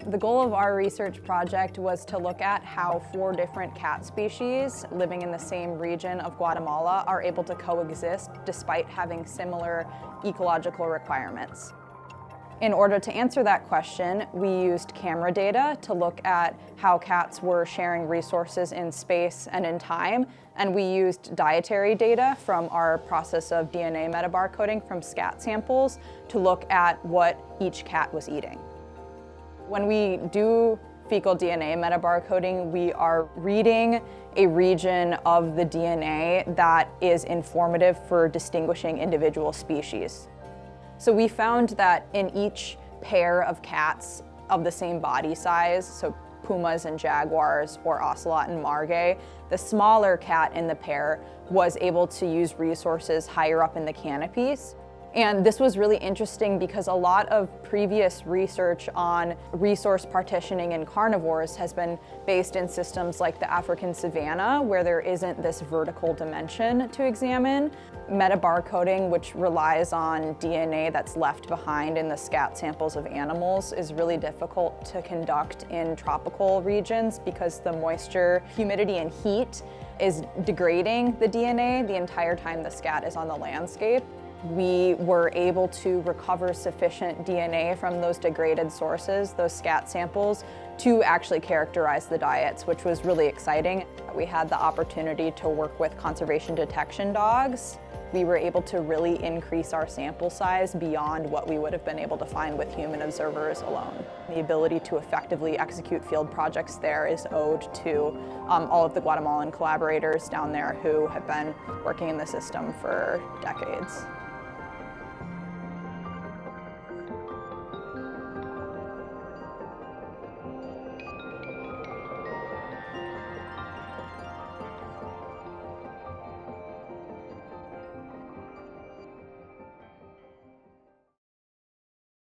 The goal of our research project was to look at how 4 different cat species living in the same region of Guatemala are able to coexist despite having similar ecological requirements. In order to answer that question, we used camera data to look at how cats were sharing resources in space and in time, and we used dietary data from our process of DNA metabarcoding from scat samples to look at what each cat was eating. When we do fecal DNA metabarcoding, we are reading a region of the DNA that is informative for distinguishing individual species. So we found that in each pair of cats of the same body size, so pumas and jaguars or ocelot and margay, the smaller cat in the pair was able to use resources higher up in the canopies. And this was really interesting because a lot of previous research on resource partitioning in carnivores has been based in systems like the African savanna, where there isn't this vertical dimension to examine. Metabarcoding, which relies on DNA that's left behind in the scat samples of animals, is really difficult to conduct in tropical regions because the moisture, humidity, and heat is degrading the DNA the entire time the scat is on the landscape. We were able to recover sufficient DNA from those degraded sources, those scat samples, to actually characterize the diets, which was really exciting. We had the opportunity to work with conservation detection dogs. We were able to really increase our sample size beyond what we would have been able to find with human observers alone. The ability to effectively execute field projects there is owed to all of the Guatemalan collaborators down there who have been working in the system for decades.